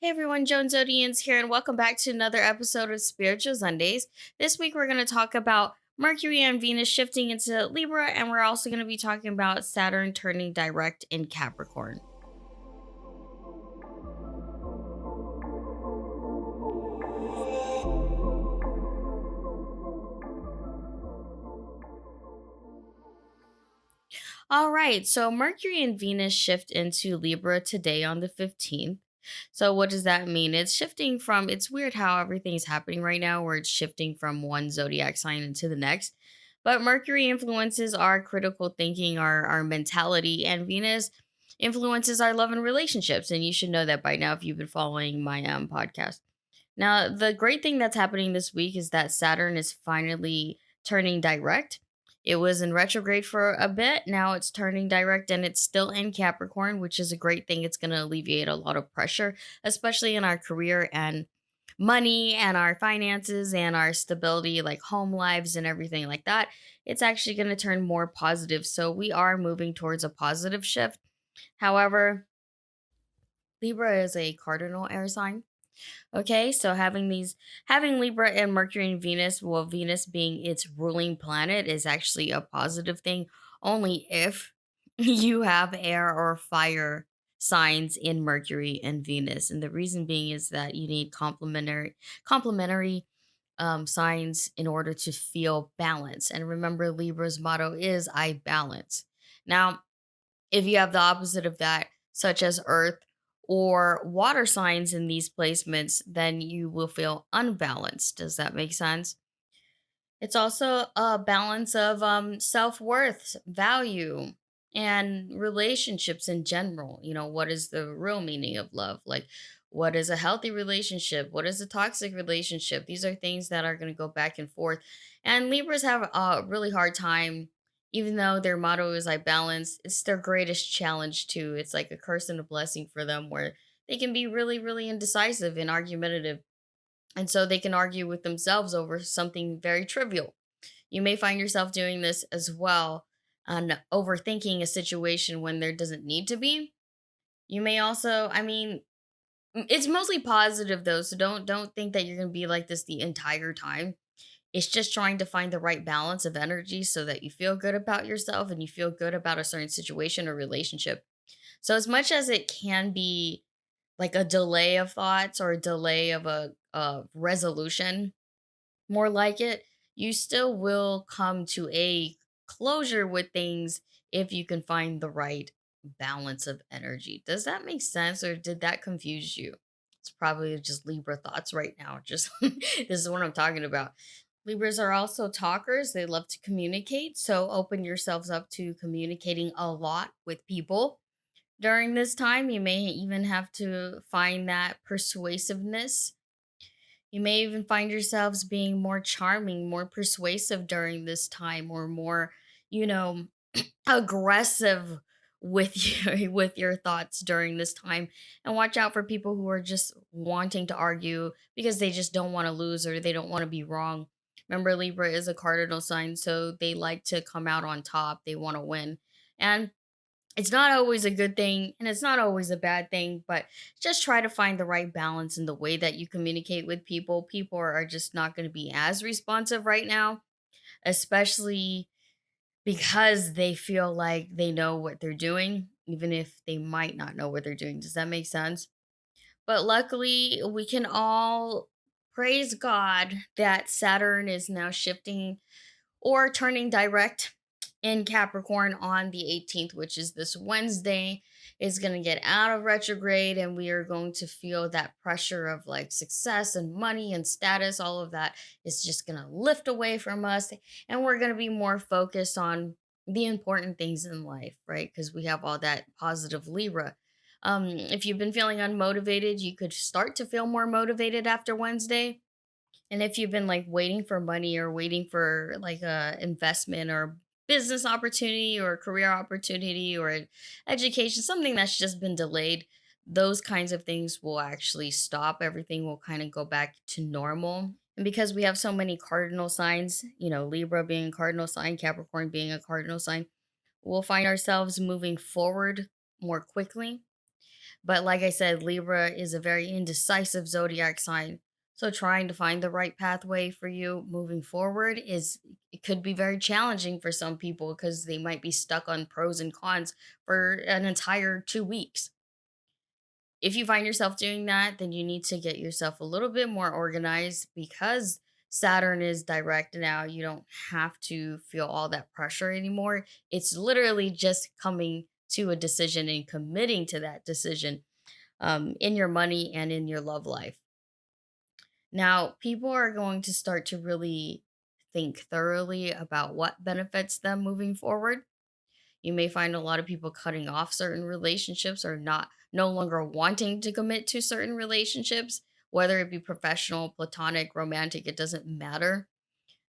Hey everyone, Joan Zodianz here, and welcome back to another episode of Spiritual Zundayz. This week we're going to talk about Mercury and Venus shifting into Libra, and we're also going to be talking about Saturn turning direct in Capricorn. All right, so Mercury and Venus shift into Libra today on the 15th. So, what does that mean? It's shifting from, it's weird how everything's happening right now, where it's shifting from one zodiac sign into the next. But Mercury influences our critical thinking, our mentality, and Venus influences our love and relationships. And you should know that by now if you've been following my podcast. Now, the great thing that's happening this week is that Saturn is finally turning direct. It was in retrograde for a bit. Now it's turning direct and it's still in Capricorn, which is a great thing. It's going to alleviate a lot of pressure, especially in our career and money and our finances and our stability, like home lives and everything like that. It's actually going to turn more positive. So we are moving towards a positive shift. However, Libra is a cardinal air sign. Okay, so having Libra and Mercury and Venus, well, Venus being its ruling planet is actually a positive thing only if you have air or fire signs in Mercury and Venus. And the reason being is that you need complementary signs in order to feel balance. And remember, Libra's motto is I balance. Now, if you have the opposite of that, such as earth or water signs in these placements, then you will feel unbalanced. Does that make sense? It's also a balance of self worth, value, and relationships in general. You know, what is the real meaning of love? Like, what is a healthy relationship? What is a toxic relationship? These are things that are going to go back and forth. And Libras have a really hard time, even though their motto is I balance, it's their greatest challenge too. It's like a curse and a blessing for them where they can be really, really indecisive and argumentative, and so they can argue with themselves over something very trivial. You may find yourself doing this as well, and overthinking a situation when there doesn't need to be. You may also, it's mostly positive though, so don't think that you're going to be like this the entire time. It's just trying to find the right balance of energy so that you feel good about yourself and you feel good about a certain situation or relationship. So as much as it can be like a delay of thoughts or a delay of a resolution, more like it, you still will come to a closure with things if you can find the right balance of energy. Does that make sense or did that confuse you? It's probably just Libra thoughts right now. Just this is what I'm talking about. Libras are also talkers. They love to communicate. So open yourselves up to communicating a lot with people. During this time, you may even have to find that persuasiveness. You may even find yourselves being more charming, more persuasive during this time, or more, you know, aggressive with with your thoughts during this time. And watch out for people who are just wanting to argue because they just don't want to lose or they don't want to be wrong. Remember, Libra is a cardinal sign, so they like to come out on top. They want to win. And it's not always a good thing and it's not always a bad thing, but just try to find the right balance in the way that you communicate with people. People are just not going to be as responsive right now, especially because they feel like they know what they're doing, even if they might not know what they're doing. Does that make sense? But luckily, we can all praise God that Saturn is now shifting or turning direct in Capricorn on the 18th, which is this Wednesday. Is going to get out of retrograde, and we are going to feel that pressure of like success and money and status. All of that is just going to lift away from us, and we're going to be more focused on the important things in life, right? Because we have all that positive Libra. If you've been feeling unmotivated, you could start to feel more motivated after Wednesday. And if you've been like waiting for money or waiting for like a investment or business opportunity or career opportunity or education, something that's just been delayed, those kinds of things will actually stop. Everything will kind of go back to normal. And because we have so many cardinal signs, you know, Libra being a cardinal sign, Capricorn being a cardinal sign, we'll find ourselves moving forward more quickly. But like I said, Libra is a very indecisive zodiac sign. So trying to find the right pathway for you moving forward is it could be very challenging for some people because they might be stuck on pros and cons for an entire 2 weeks. If you find yourself doing that, then you need to get yourself a little bit more organized because Saturn is direct now. You don't have to feel all that pressure anymore. It's literally just coming to a decision and committing to that decision in your money and in your love life. Now, people are going to start to really think thoroughly about what benefits them moving forward. You may find a lot of people cutting off certain relationships or not no longer wanting to commit to certain relationships, whether it be professional, platonic, romantic, it doesn't matter.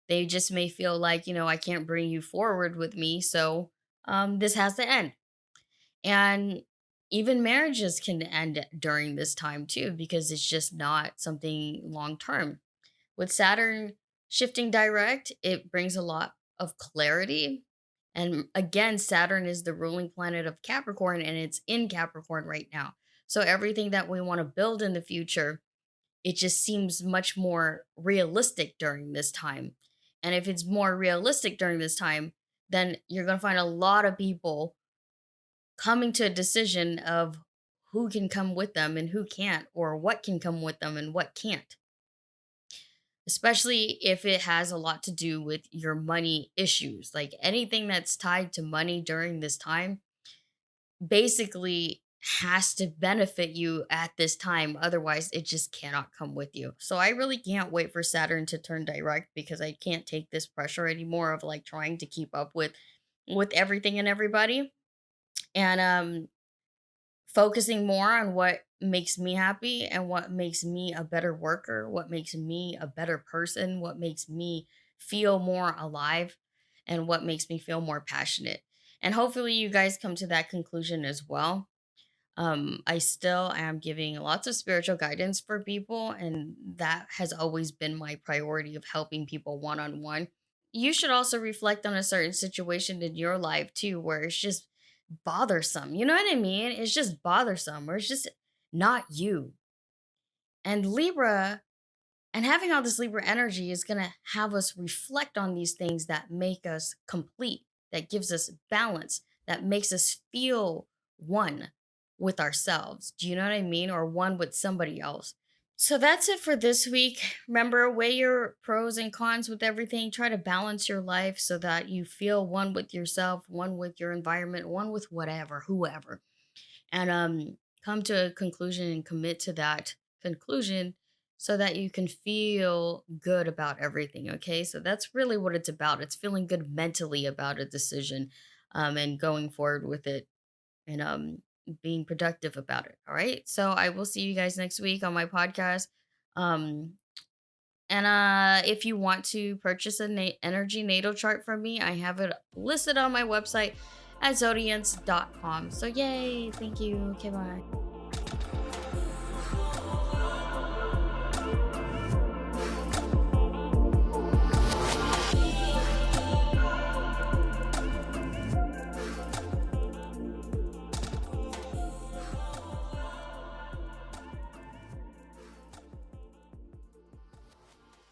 They just may feel like, I can't bring you forward with me, so this has to end. And even marriages can end during this time too, because it's just not something long term. With Saturn shifting direct, it brings a lot of clarity. And again, Saturn is the ruling planet of Capricorn and it's in Capricorn right now. So everything that we want to build in the future, it just seems much more realistic during this time. And if it's more realistic during this time, then you're going to find a lot of people coming to a decision of who can come with them and who can't, or what can come with them and what can't, especially if it has a lot to do with your money issues. Like anything that's tied to money during this time basically has to benefit you at this time. Otherwise, it just cannot come with you. So I really can't wait for Saturn to turn direct because I can't take this pressure anymore of like trying to keep up with everything and everybody. And focusing more on what makes me happy and what makes me a better worker, what makes me a better person, what makes me feel more alive, and what makes me feel more passionate. And hopefully, you guys come to that conclusion as well. I still am giving lots of spiritual guidance for people, and that has always been my priority of helping people one on one. You should also reflect on a certain situation in your life too, where it's just bothersome. You know what I mean? It's just bothersome, or it's just not you. And Libra, and having all this Libra energy is going to have us reflect on these things that make us complete, that gives us balance, that makes us feel one with ourselves. Do you know what I mean? Or one with somebody else. So that's it for this week. Remember, weigh your pros and cons with everything. Try to balance your life so that you feel one with yourself, one with your environment, one with whatever, whoever. And come to a conclusion and commit to that conclusion so that you can feel good about everything. Okay. So that's really what it's about. It's feeling good mentally about a decision and going forward with it and being productive about it. All right. So I will see you guys next week on my podcast. Um, and if you want to purchase a energy natal chart from me, I have it listed on my website at zodianz.com. So yay, thank you. Okay, bye.